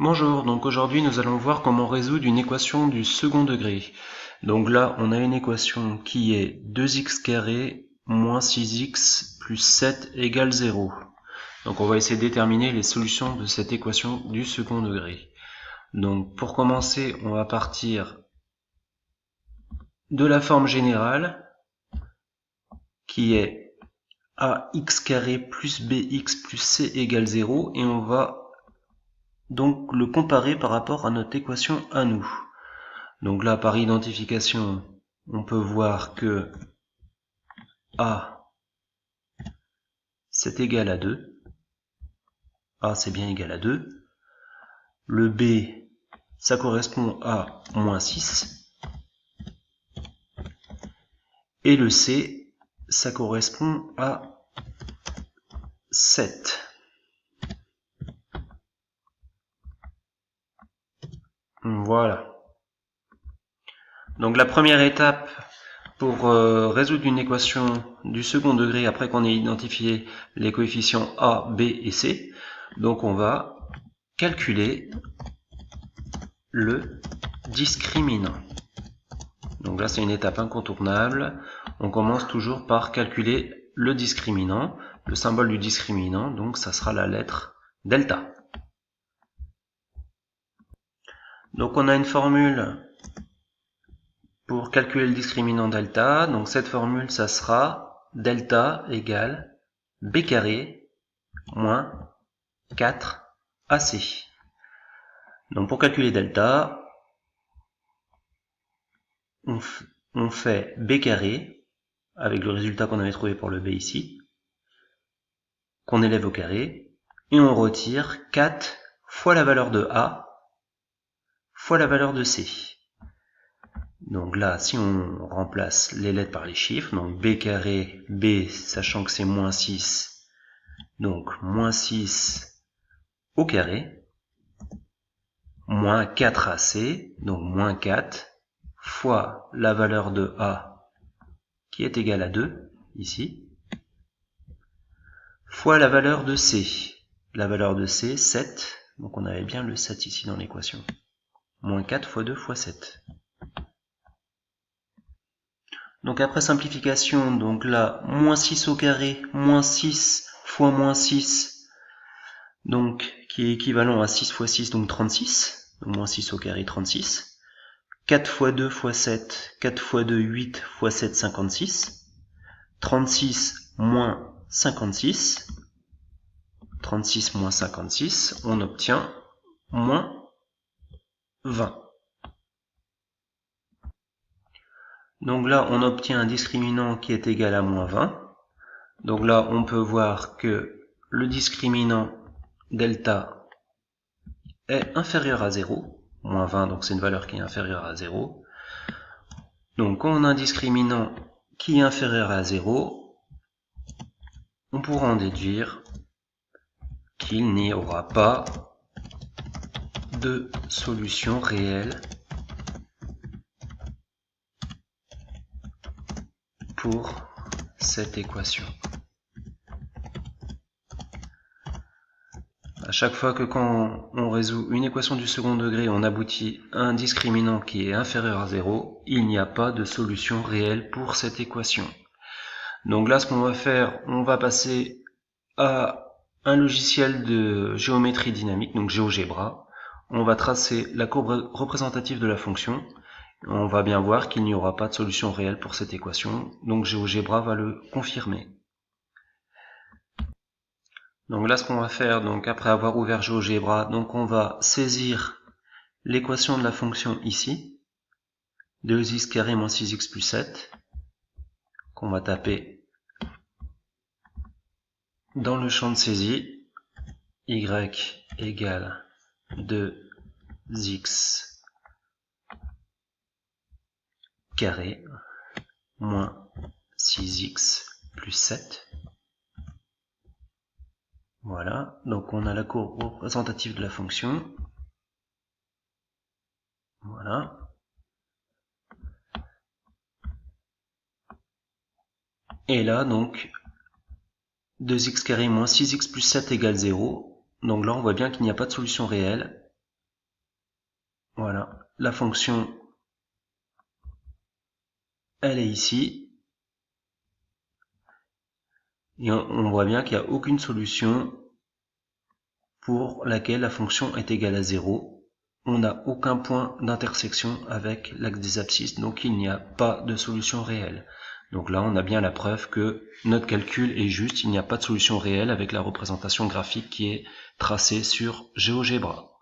Bonjour, donc aujourd'hui nous allons voir comment résoudre une équation du second degré. Donc là on a une équation qui est 2x² moins 6x plus 7 égale 0. Donc on va essayer de déterminer les solutions de cette équation du second degré. Donc pour commencer on va partir de la forme générale qui est ax² plus bx plus c égale 0 et on va donc le comparer par rapport à notre équation à nous. Donc là, par identification, on peut voir que A, c'est égal à 2. A, c'est bien égal à 2. Le B, ça correspond à moins 6. Et le C, ça correspond à 7. Voilà. Donc la première étape pour résoudre une équation du second degré après qu'on ait identifié les coefficients A, B et C, donc on va calculer le discriminant. Donc là c'est une étape incontournable. On commence toujours par calculer le discriminant. Le symbole du discriminant, donc ça sera la lettre delta. Donc on a une formule pour calculer le discriminant delta. Donc cette formule, ça sera delta égale b carré moins 4ac. Donc pour calculer delta, on fait b carré avec le résultat qu'on avait trouvé pour le b ici, qu'on élève au carré, et on retire 4 fois la valeur de a fois la valeur de c. Donc là, si on remplace les lettres par les chiffres, donc b carré, b, sachant que c'est moins 6, donc moins 6 au carré, moins 4ac, donc moins 4, fois la valeur de a, qui est égale à 2, ici, fois la valeur de c. La valeur de c, 7, donc on avait bien le 7 ici dans l'équation. Moins 4 fois 2 fois 7. Donc après simplification, donc là, moins 6 au carré, moins 6 fois moins 6, donc qui est équivalent à 6 fois 6, donc 36, donc moins 6 au carré, 36. 4 fois 2 fois 7, 4 fois 2, 8 fois 7, 56. 36 moins 56, 36 moins 56, on obtient moins 20. Donc là, on obtient un discriminant qui est égal à moins 20. Donc là, on peut voir que le discriminant delta est inférieur à 0. Moins 20, donc c'est une valeur qui est inférieure à 0. Donc quand on a un discriminant qui est inférieur à 0, on pourra en déduire qu'il n'y aura pas de solution réelle pour cette équation. À chaque fois que quand on résout une équation du second degré, on aboutit à un discriminant qui est inférieur à 0, il n'y a pas de solution réelle pour cette équation. Donc là, ce qu'on va faire, on va passer à un logiciel de géométrie dynamique, donc GeoGebra. On va tracer la courbe représentative de la fonction. On va bien voir qu'il n'y aura pas de solution réelle pour cette équation, donc GeoGebra va le confirmer. Donc là, ce qu'on va faire, donc après avoir ouvert GeoGebra, donc on va saisir l'équation de la fonction ici, 2x carré moins 6x plus 7, qu'on va taper dans le champ de saisie, y égale 2x carré moins 6x plus 7. Voilà, donc on a la courbe représentative de la fonction. Voilà. Et là, donc, 2x carré moins 6x plus 7 égale 0. Donc là, on voit bien qu'il n'y a pas de solution réelle. Voilà, la fonction, elle est ici. Et on voit bien qu'il n'y a aucune solution pour laquelle la fonction est égale à 0. On n'a aucun point d'intersection avec l'axe des abscisses, donc il n'y a pas de solution réelle. Donc là, on a bien la preuve que notre calcul est juste, il n'y a pas de solution réelle avec la représentation graphique qui est tracée sur GeoGebra.